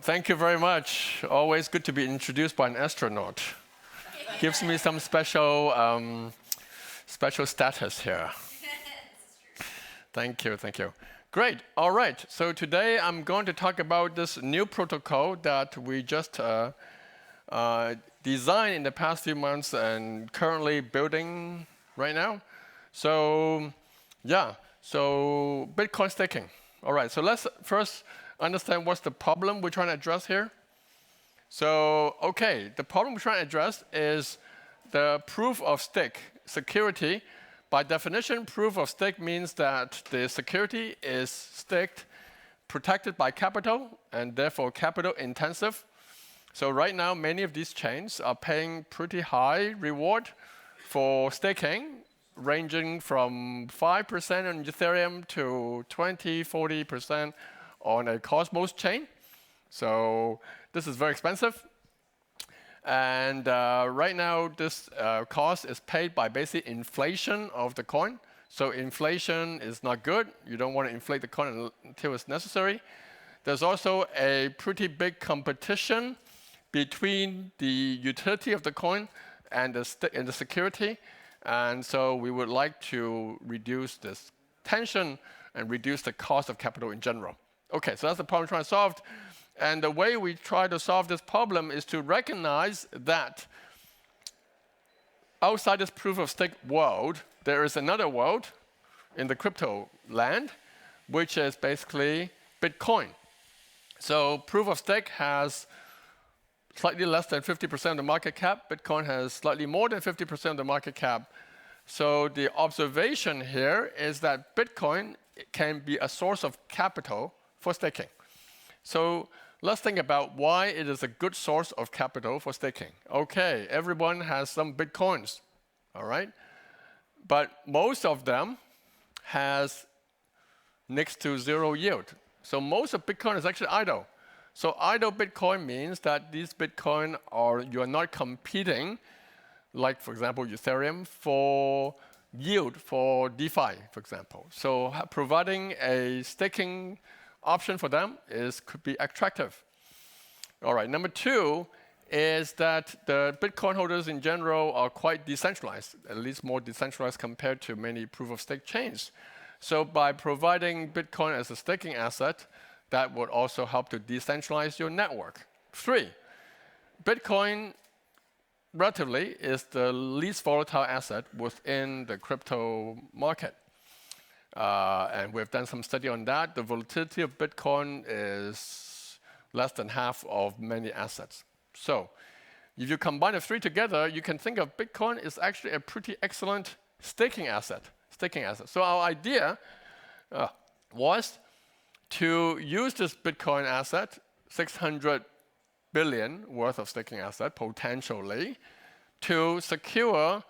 Thank you very much. Always good to be introduced by an astronaut. Gives me some special status here. Thank you, thank you. Great, all right. So today I'm going to talk about this new protocol that we just designed in the past few months and currently building right now. So Bitcoin staking. All right, so let's first understand what's the problem we're trying to address here. So, okay, the problem we're trying to address is the proof of stake security. By definition, proof of stake means that the security is staked, protected by capital, and therefore capital intensive. So right now, many of these chains are paying pretty high reward for staking, ranging from 5% on Ethereum to 20, 40% on a Cosmos chain. So this is very expensive. And right now, this cost is paid by basically inflation of the coin. So inflation is not good. You don't want to inflate the coin until it's necessary. There's also a pretty big competition between the utility of the coin and the security. And so we would like to reduce this tension and reduce the cost of capital in general. Okay, so that's the problem we're trying to solve. And the way we try to solve this problem is to recognize that outside this proof of stake world, there is another world in the crypto land, which is basically Bitcoin. So proof of stake has slightly less than 50% of the market cap. Bitcoin has slightly more than 50% of the market cap. So the observation here is that Bitcoin can be a source of capital for staking. So let's think about why it is a good source of capital for staking. Okay, everyone has some Bitcoins, all right? But most of them has next to zero yield. So most of Bitcoin is actually idle. So idle Bitcoin means that these Bitcoin you are not competing, like for example, Ethereum for yield for DeFi, for example. So providing a staking option for them could be attractive. All right, number two is that the Bitcoin holders in general are quite decentralized, at least more decentralized compared to many proof-of-stake chains. So by providing Bitcoin as a staking asset, that would also help to decentralize your network. Three, Bitcoin relatively is the least volatile asset within the crypto market. And we've done some study on that. The volatility of Bitcoin is less than half of many assets. So if you combine the three together, you can think of Bitcoin is actually a pretty excellent staking asset. So our idea was to use this Bitcoin asset, 600 billion worth of staking asset, potentially, to secure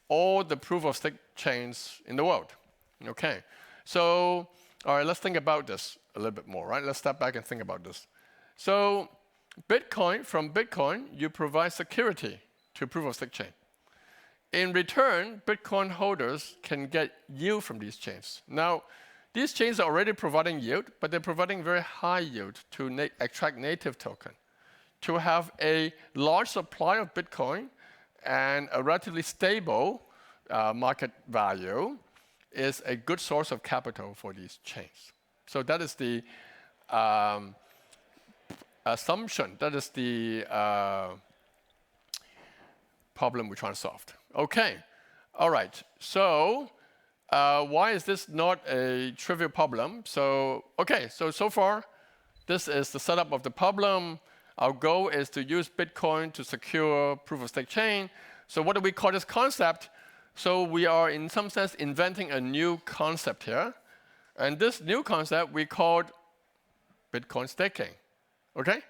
all the proof-of-stake chains in the world. Okay, so all right, let's think about this a little bit more, right? Let's step back and think about this. So from Bitcoin, you provide security to proof-of-stake chain. In return, Bitcoin holders can get yield from these chains. Now, these chains are already providing yield, but they're providing very high yield to attract native token. To have a large supply of Bitcoin and a relatively stable market value is a good source of capital for these chains. So that is the assumption, that is the problem we're trying to solve. Okay, all right, so why is this not a trivial problem? So far, this is the setup of the problem. Our goal is to use Bitcoin to secure proof-of-stake chain. So what do we call this concept? So we are, in some sense, inventing a new concept here. And this new concept we called Bitcoin staking. Okay?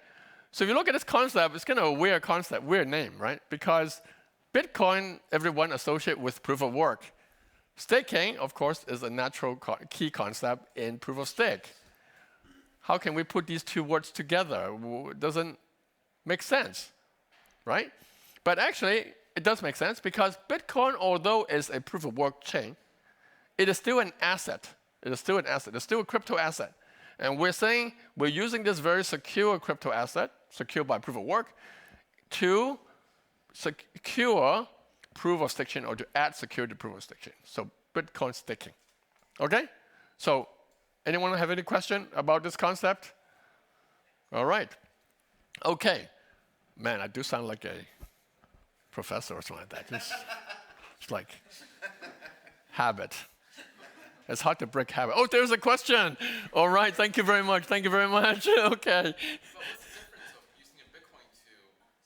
So if you look at this concept, it's kind of a weird concept, weird name, right? Because Bitcoin, everyone associates with proof of work. Staking, of course, is a natural key concept in proof of stake. How can we put these two words together? It doesn't make sense, right? But actually, it does make sense because Bitcoin, although is a proof of work chain, it is still an asset. It is still an asset. It's still a crypto asset. And we're saying we're using this very secure crypto asset, secure by proof of work, to secure proof of stake chain or to add security to proof of stake chain. So Bitcoin staking. Okay? So anyone have any question about this concept? All right. Okay. Man, I do sound like a professor or something like that. It's like habit. It's hard to break habit. Oh, there's a question. All right, thank you very much. Thank you very much. Okay. So what's the difference of using a Bitcoin to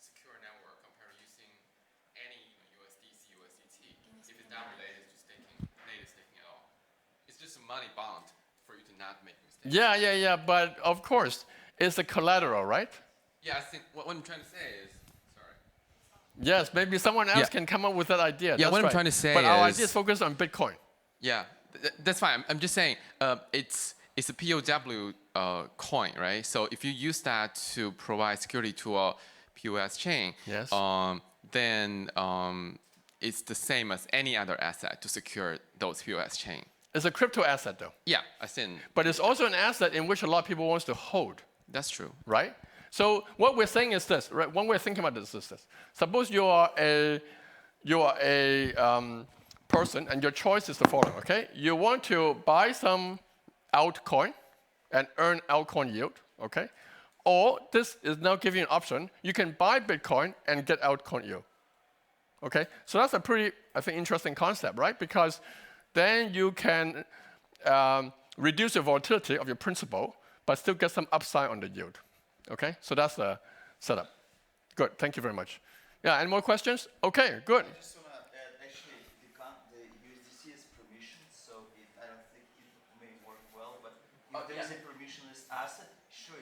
secure a network compared to using any USDC, USDT? If it's not related to native staking at all, it's just a money bond for you to not make mistakes. Yeah. But of course, it's a collateral, right? Yeah, I think what I'm trying to say is, sorry. Yes, maybe someone else can come up with that idea. Yeah, That's what I'm right. trying to say but is, our idea is focused on Bitcoin. Yeah, that's fine. I'm just saying it's a POW coin, right? So if you use that to provide security to a POS chain, Yes. Then it's the same as any other asset to secure those POS chain. It's a crypto asset, though. Yeah, I think. But it's also an asset in which a lot of people want to hold. That's true. Right? So what we're saying is this, right? One way of thinking about this is this. Suppose you are a person, and your choice is the following, okay? You want to buy some altcoin and earn altcoin yield, okay? Or this is now giving you an option. You can buy Bitcoin and get altcoin yield, okay? So that's a pretty, I think, interesting concept, right? Because then you can reduce the volatility of your principal, but still get some upside on the yield. Okay, so that's the setup. Good, thank you very much. Yeah, any more questions? Okay, good. I just want to add, actually, the USDC is permissioned, so I don't think it may work well, but if there is a permissionless asset, sure,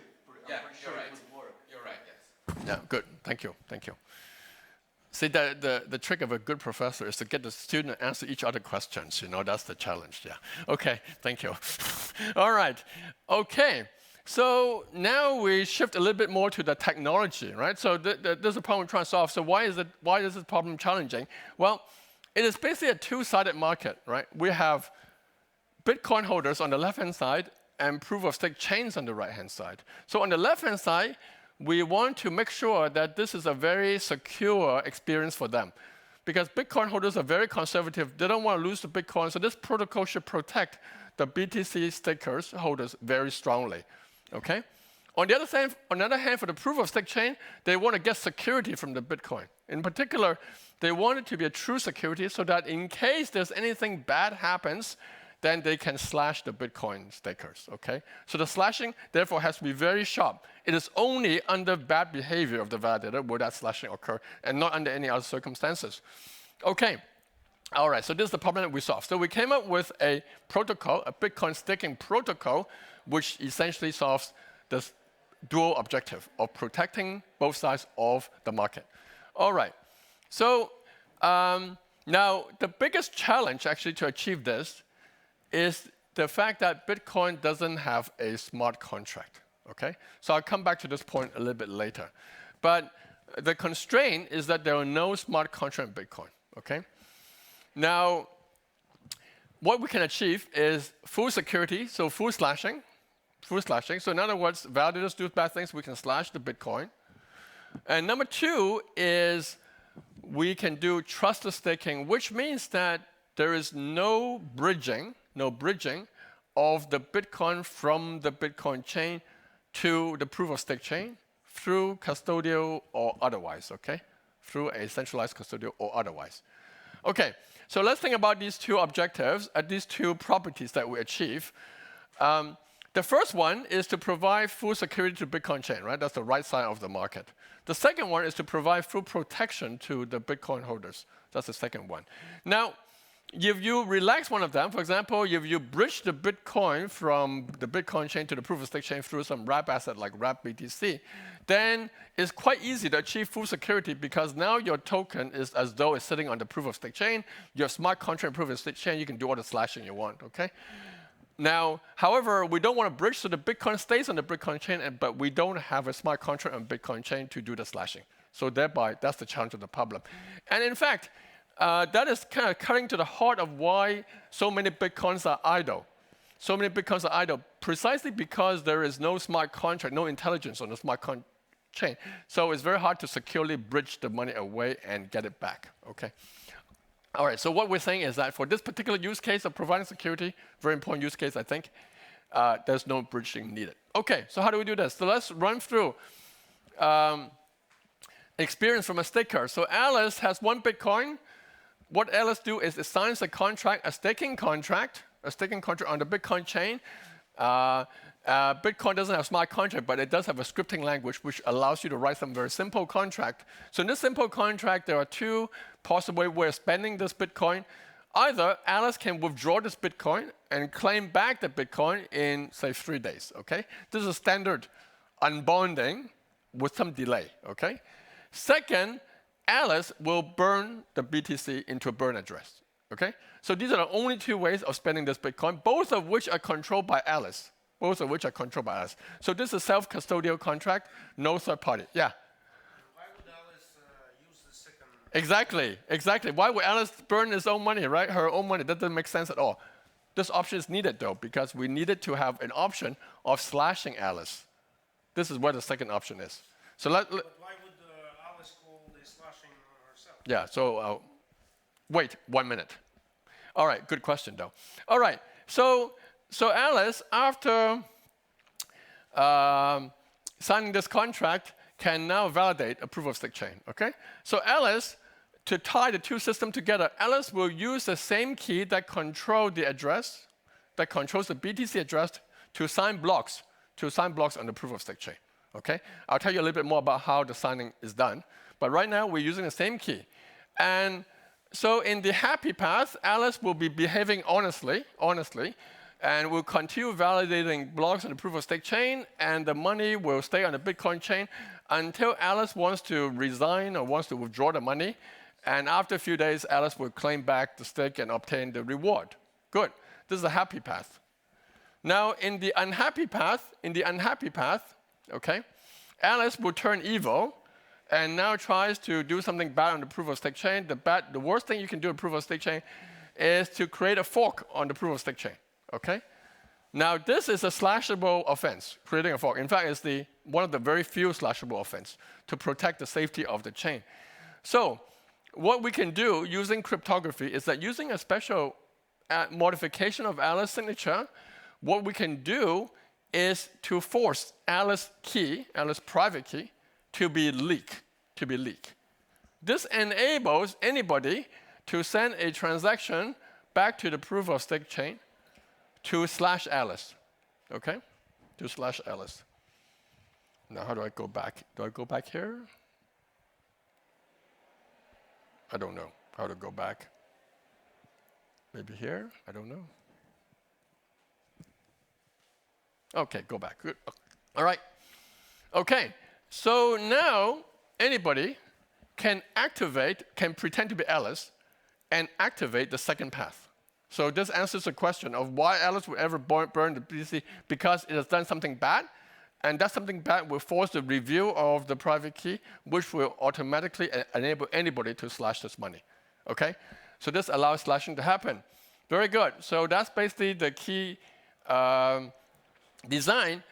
I'm pretty sure it would work. You're right, yes. Yeah, good, thank you. See, the trick of a good professor is to get the student to answer each other questions, that's the challenge, yeah. Okay, thank you. All right, okay. So now we shift a little bit more to the technology, right? So there's a problem we're trying to solve. So why is this problem challenging? Well, it is basically a two-sided market, right? We have Bitcoin holders on the left-hand side and proof-of-stake chains on the right-hand side. So on the left-hand side, we want to make sure that this is a very secure experience for them. Because Bitcoin holders are very conservative. They don't want to lose the Bitcoin. So this protocol should protect the BTC stakers, holders, very strongly. Okay? On the other hand, for the proof-of-stake chain, they want to get security from the Bitcoin. In particular, they want it to be a true security so that in case there's anything bad happens, then they can slash the Bitcoin stakers, okay? So the slashing, therefore, has to be very sharp. It is only under bad behavior of the validator will that slashing occur, and not under any other circumstances. Okay, all right, so this is the problem that we solved. So we came up with a protocol, a Bitcoin staking protocol, which essentially solves this dual objective of protecting both sides of the market. All right, so now the biggest challenge actually to achieve this is the fact that Bitcoin doesn't have a smart contract, okay? So I'll come back to this point a little bit later. But the constraint is that there are no smart contract in Bitcoin, okay? Now, what we can achieve is full security, so full slashing. So in other words, validators do bad things, we can slash the Bitcoin. And number two is we can do trustless staking, which means that there is no bridging of the Bitcoin from the Bitcoin chain to the proof-of-stake chain through custodial or otherwise, okay? Through a centralized custodial or otherwise. Okay, so let's think about these two objectives, these two properties that we achieve. The first one is to provide full security to Bitcoin chain, right? That's the right side of the market. The second one is to provide full protection to the Bitcoin holders. That's the second one. Now, if you relax one of them, for example, if you bridge the Bitcoin from the Bitcoin chain to the proof-of-stake chain through some wrap asset like wrap BTC, then it's quite easy to achieve full security because now your token is as though it's sitting on the proof-of-stake chain. You have smart contract proof-of-stake chain. You can do all the slashing you want, okay? Now, however, we don't want to bridge so the Bitcoin stays on the Bitcoin chain, but we don't have a smart contract on Bitcoin chain to do the slashing. So thereby, that's the challenge of the problem. And in fact, that is kind of cutting to the heart of why so many Bitcoins are idle. so many Bitcoins are idle? Precisely because there is no smart contract, no intelligence on the smart chain. So it's very hard to securely bridge the money away and get it back, okay? All right, so what we're saying is that for this particular use case of providing security, very important use case, I think, there's no bridging needed. Okay, so how do we do this? So let's run through experience from a staker. So Alice has 1 Bitcoin. What Alice do is it signs a contract, a staking contract on the Bitcoin chain. Bitcoin doesn't have smart contract, but it does have a scripting language which allows you to write some very simple contract. So in this simple contract, there are 2 possible ways of spending this Bitcoin. Either Alice can withdraw this Bitcoin and claim back the Bitcoin in, say, 3 days, okay? This is a standard unbonding with some delay, okay? Second, Alice will burn the BTC into a burn address, okay? So these are the only 2 ways of spending this Bitcoin, both of which are controlled by Alice. So this is a self-custodial contract, no third party. Yeah? Why would Alice use the second? Exactly. Why would Alice burn his own money, right? Her own money. That doesn't make sense at all. This option is needed, though, because we needed to have an option of slashing Alice. This is what the second option is. So But why would Alice call the slashing herself? Yeah, so wait 1 minute. All right, good question, though. All right, so Alice, after signing this contract, can now validate a proof-of-stake chain, okay? So Alice, to tie the 2 systems together, Alice will use the same key that controls the address, that controls the BTC address, to sign blocks on the proof-of-stake chain, okay? I'll tell you a little bit more about how the signing is done, but right now we're using the same key. And so in the happy path, Alice will be behaving honestly, and will continue validating blocks on the proof-of-stake chain, and the money will stay on the Bitcoin chain until Alice wants to resign or wants to withdraw the money. And after a few days, Alice will claim back the stake and obtain the reward. Good. This is a happy path. Now, in the unhappy path, okay, Alice will turn evil and now tries to do something bad on the proof-of-stake chain. The worst thing you can do on proof-of-stake chain is to create a fork on the proof-of-stake chain. Okay? Now, this is a slashable offense, creating a fork. In fact, it's one of the very few slashable offense to protect the safety of the chain. So what we can do using cryptography is that using a special modification of Alice's signature, what we can do is to force Alice's private key, to be leaked. This enables anybody to send a transaction back to the proof-of-stake chain to slash Alice, okay? To slash Alice. Now, how do I go back? Do I go back here? I don't know how to go back. Maybe here? I don't know. Okay, go back. Good. All right. Okay, so now anybody can pretend to be Alice and activate the second path. So this answers the question of why Alice would ever burn the BTC, because it has done something bad, and that something bad will force the review of the private key, which will automatically enable anybody to slash this money, okay? So this allows slashing to happen. Very good. So that's basically the key design.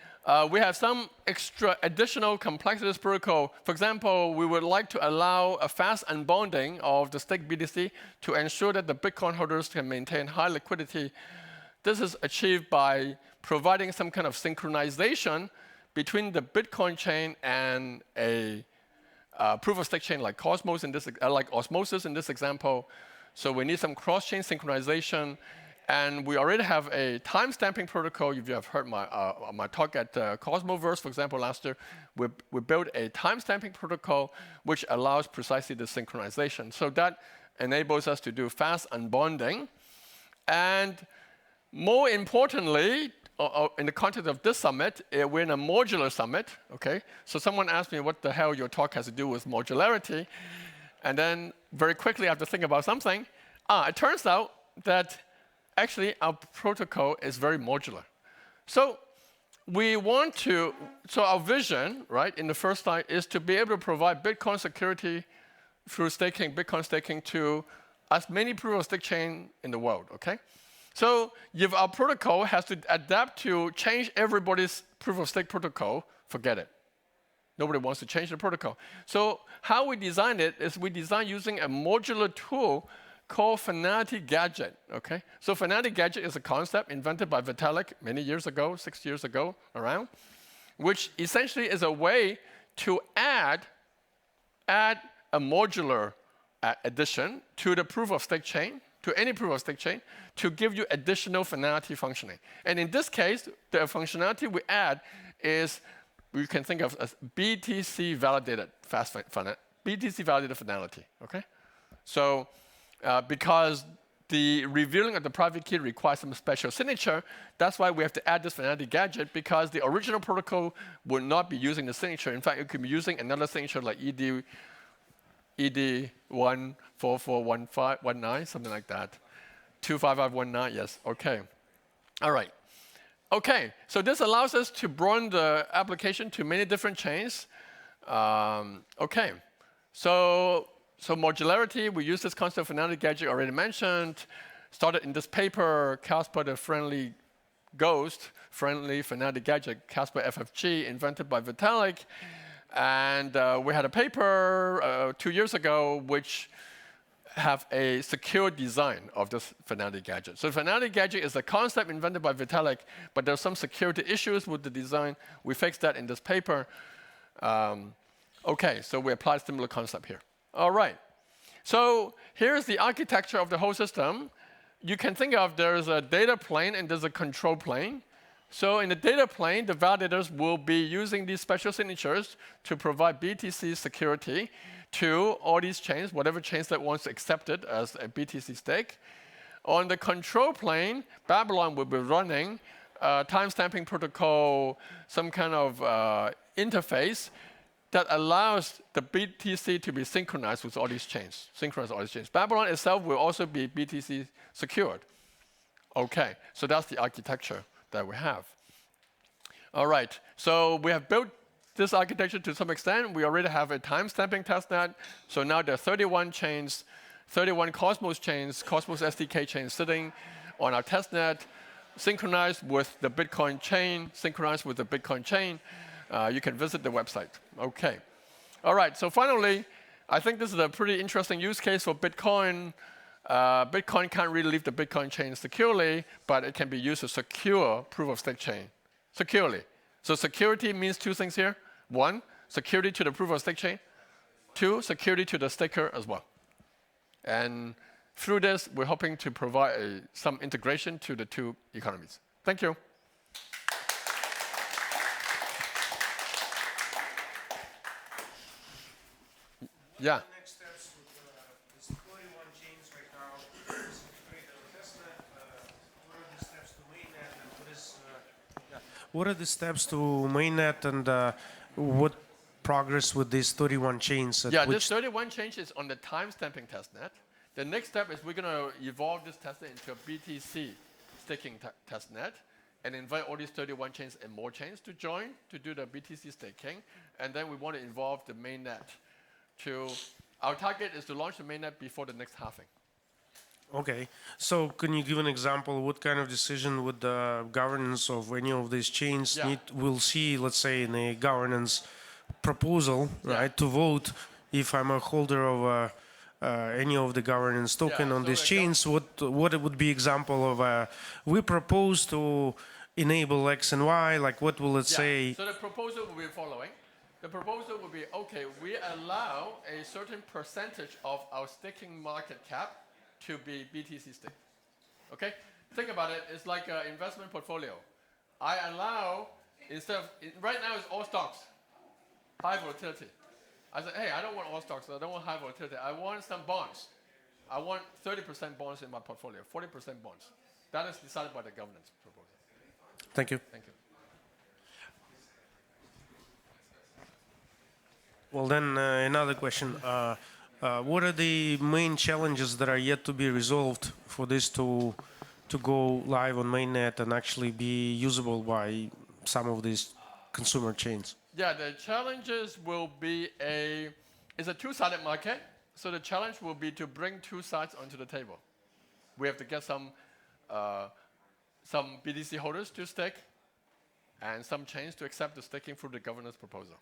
We have some extra additional complexity of this protocol. For example, we would like to allow a fast unbonding of the stake BTC to ensure that the Bitcoin holders can maintain high liquidity. This is achieved by providing some kind of synchronization between the Bitcoin chain and a proof-of-stake chain like Cosmos like Osmosis in this example. So we need some cross-chain synchronization. And we already have a time-stamping protocol. If you have heard my talk at Cosmoverse, for example, last year, we built a time-stamping protocol which allows precisely the synchronization. So that enables us to do fast unbonding. And more importantly, in the context of this summit, we're in a modular summit, okay? So someone asked me what the hell your talk has to do with modularity. And then very quickly I have to think about something. It turns out that actually, our protocol is very modular. So our vision, right, in the first slide, is to be able to provide Bitcoin security through Bitcoin staking to as many proof-of-stake chains in the world, okay? So if our protocol has to adapt to change everybody's proof of stake protocol, forget it. Nobody wants to change the protocol. So how we designed it is we designed using a modular tool called Finality Gadget, okay? So Finality Gadget is a concept invented by Vitalik many years ago, 6 years ago, around, which essentially is a way to add a modular addition to the proof of stake chain, to any proof of stake chain, to give you additional finality functioning. And in this case, the functionality we add is, we can think of as BTC validated BTC validated finality, okay? So because the revealing of the private key requires some special signature, that's why we have to add this finality gadget, because the original protocol would not be using the signature. In fact, it could be using another signature like ED1441519, something like that. 25519, yes, okay. All right. Okay, so this allows us to broaden the application to many different chains. Okay, so modularity, we use this concept of finality gadget already mentioned. Started in this paper, Casper the Friendly Ghost, Friendly Finality Gadget, Casper FFG, invented by Vitalik. And we had a paper 2 years ago which have a secure design of this finality gadget. So finality gadget is a concept invented by Vitalik, but there's some security issues with the design. We fixed that in this paper. Okay, so we applied a similar concept here. All right. So here's the architecture of the whole system. You can think of there's a data plane and there's a control plane. So in the data plane, the validators will be using these special signatures to provide BTC security to all these chains, whatever chains that wants to accept it as a BTC stake. On the control plane, Babylon will be running a timestamping protocol, some kind of interface that allows the BTC to be synchronized with all these chains, Babylon itself will also be BTC secured. Okay, so that's the architecture that we have. All right, so we have built this architecture to some extent. We already have a timestamping testnet. So now there are 31 chains, 31 Cosmos chains, Cosmos SDK chains sitting on our testnet, synchronized with the Bitcoin chain, you can visit the website. Okay. All right, so finally, I think this is a pretty interesting use case for Bitcoin. Bitcoin can't really leave the Bitcoin chain securely, but it can be used to secure proof of stake chain securely. So security means two things here. One, security to the proof of stake chain. Two, security to the staker as well. And through this, we're hoping to provide some integration to the two economies. Thank you. Yeah. Next steps with this 41 chains right now, create a testnet. What are the steps to mainnet, and what are the steps to mainnet, and what progress with these 31 chains? Yeah, this 31 chains is on the timestamping testnet. The next step is we're going to evolve this testnet into a BTC staking testnet and invite all these 31 chains and more chains to join to do the BTC staking. And then we want to involve the mainnet. Our target is to launch the mainnet before the next halving. Okay, so can you give an example? What kind of decision would the governance of any of these chains need? We'll see, let's say, in a governance proposal, right, to vote if I'm a holder of any of the governance token on these chains. What it would be example of? We propose to enable X and Y. Like, what will it say? So the proposal will be following. The proposal will be, okay, we allow a certain percentage of our staking market cap to be BTC staked. Okay? Think about it, it's like an investment portfolio. I allow, right now it's all stocks, high volatility. I said, hey, I don't want all stocks, I don't want high volatility, I want some bonds. I want 30% bonds in my portfolio, 40% bonds. That is decided by the governance proposal. Thank you. Thank you. Well, then another question. What are the main challenges that are yet to be resolved for this to go live on mainnet and actually be usable by some of these consumer chains? Yeah, the challenges will be it's a two-sided market. So the challenge will be to bring two sides onto the table. We have to get some some BTC holders to stake, and some chains to accept the staking through the governance proposal.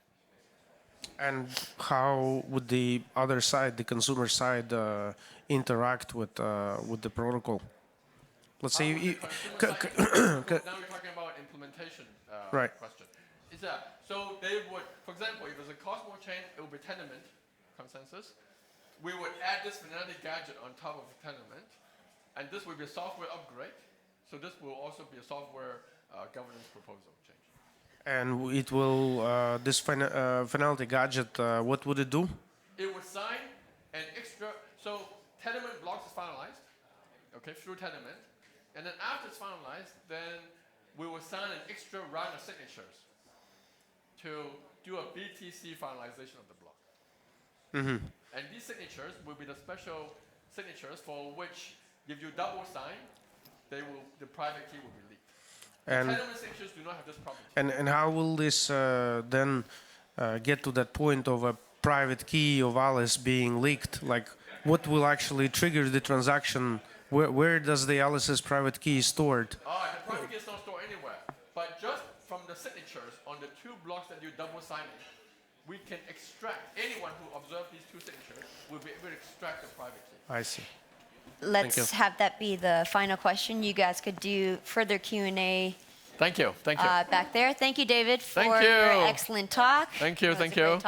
And how would the other side, the consumer side, interact with the protocol? Let's say Now we're talking about implementation Right. question. So they would, for example, if it's a Cosmo chain, it would be Tenement consensus. We would add this finality gadget on top of Tenement, and this would be a software upgrade. So this will also be a software governance proposal change. And it will this finality gadget. What would it do? It would sign an extra. So Tenement blocks is finalized, okay, through Tenement, and then after it's finalized, then we will sign an extra round of signatures to do a BTC finalization of the block. Mm-hmm. And these signatures will be the special signatures for which, if you double sign, the private key will be leaked. And Tenement signatures do not have this property. And how will this then get to that point of a private key of Alice being leaked? Like, what will actually trigger the transaction? Where does the Alice's private key stored? The private key is not stored anywhere. But just from the signatures on the two blocks that you double signing, we can extract, anyone who observes these two signatures will be able to extract the private key. I see. Let's have that be the final question. You guys could do further Q&A Thank you. Thank you. back there. Thank you, David, for Thank you. your excellent talk. Thank you. It was Thank a great you. talk.